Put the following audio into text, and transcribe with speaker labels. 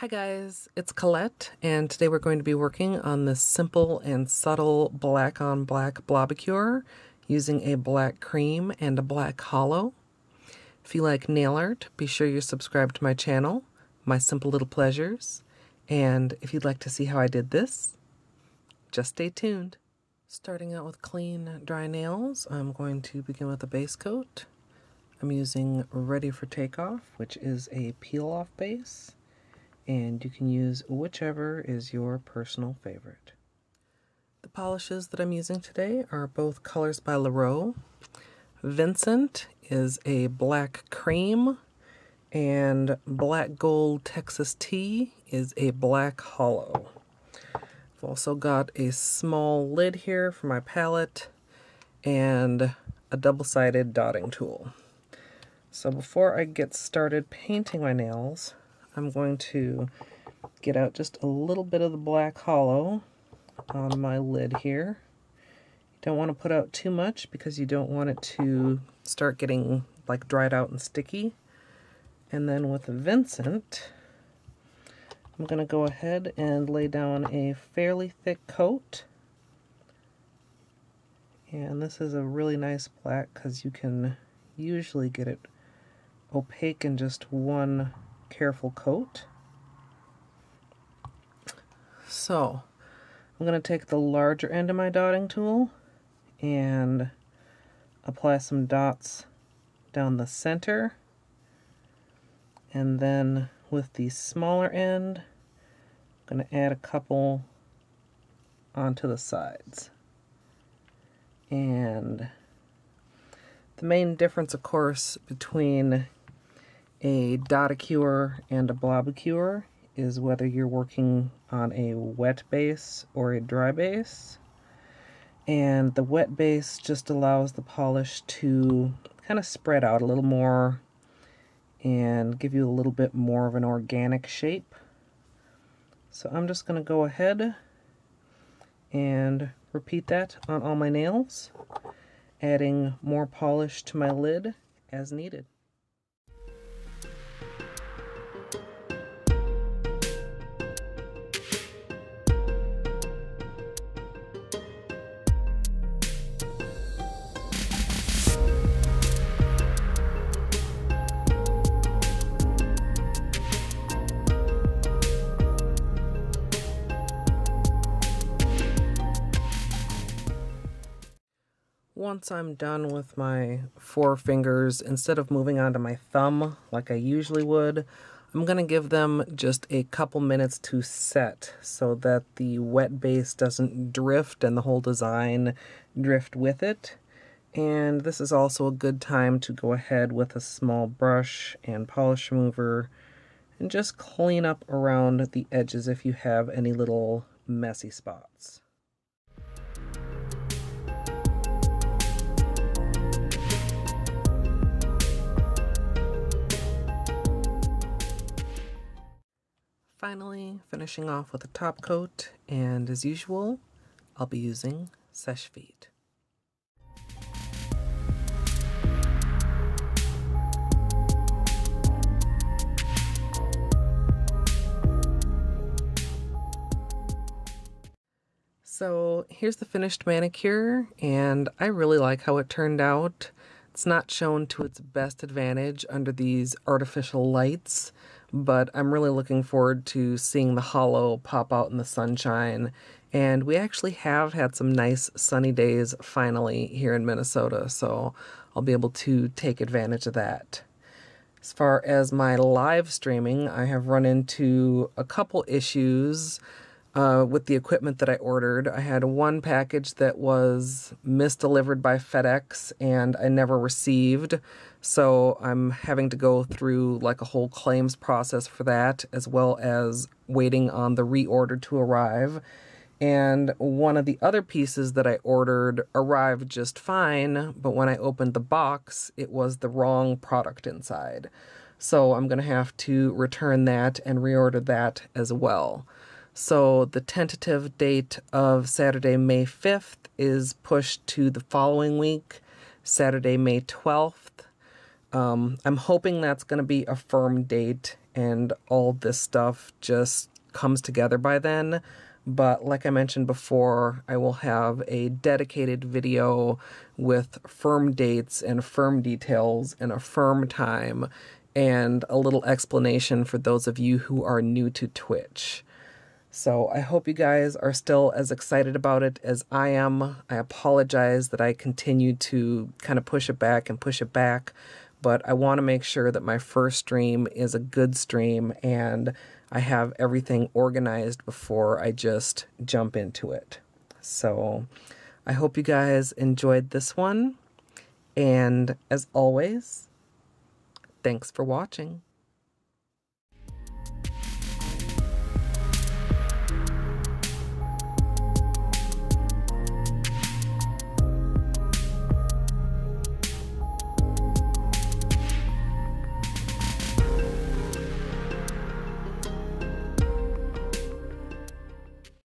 Speaker 1: Hi guys, it's Colette, and today we're going to be working on this simple and subtle black on black Blobbicure using a black cream and a black holo. If you like nail art, be sure you're subscribed to my channel, My Simple Little Pleasures, and if you'd like to see how I did this, just stay tuned. Starting out with clean, dry nails, I'm going to begin with a base coat. I'm using Ready for Takeoff, which is a peel-off base, and you can use whichever is your personal favorite. The polishes that I'm using today are both colors by Llarowe. Vincent is a black cream, and Black Gold Texas Tea is a black holo. I've also got a small lid here for my palette and a double-sided dotting tool. So before I get started painting my nails, I'm going to get out just a little bit of the black holo on my lid here. You don't want to put out too much because you don't want it to start getting like dried out and sticky. And then with Vincent, I'm going to go ahead and lay down a fairly thick coat. And this is a really nice black because you can usually get it opaque in just one careful coat. So I'm going to take the larger end of my dotting tool and apply some dots down the center, and then with the smaller end I'm going to add a couple onto the sides. And the main difference, of course, between a Dotticure and a Blobbicure is whether you're working on a wet base or a dry base. And the wet base just allows the polish to kind of spread out a little more and give you a little bit more of an organic shape. So I'm just going to go ahead and repeat that on all my nails, adding more polish to my lid as needed. Once I'm done with my four fingers, instead of moving on to my thumb like I usually would, I'm going to give them just a couple minutes to set so that the wet base doesn't drift and the whole design drift with it. And this is also a good time to go ahead with a small brush and polish remover and just clean up around the edges if you have any little messy spots. Finally, finishing off with a top coat, and as usual, I'll be using Seche Vite. So here's the finished manicure, and I really like how it turned out. It's not shown to its best advantage under these artificial lights, but I'm really looking forward to seeing the holo pop out in the sunshine. And we actually have had some nice sunny days finally here in Minnesota, so I'll be able to take advantage of that. As far as my live streaming, I have run into a couple issues with the equipment that I ordered. I had one package that was misdelivered by FedEx and I never received, so I'm having to go through like a whole claims process for that, as well as waiting on the reorder to arrive. And one of the other pieces that I ordered arrived just fine, but when I opened the box, it was the wrong product inside. So I'm going to have to return that and reorder that as well. So the tentative date of Saturday, May 5th is pushed to the following week, Saturday, May 12th. I'm hoping that's going to be a firm date, and all this stuff just comes together by then. But like I mentioned before, I will have a dedicated video with firm dates and firm details and a firm time and a little explanation for those of you who are new to Twitch. So I hope you guys are still as excited about it as I am. I apologize that I continue to kind of push it back, but I want to make sure that my first stream is a good stream and I have everything organized before I just jump into it. So I hope you guys enjoyed this one. And as always, thanks for watching.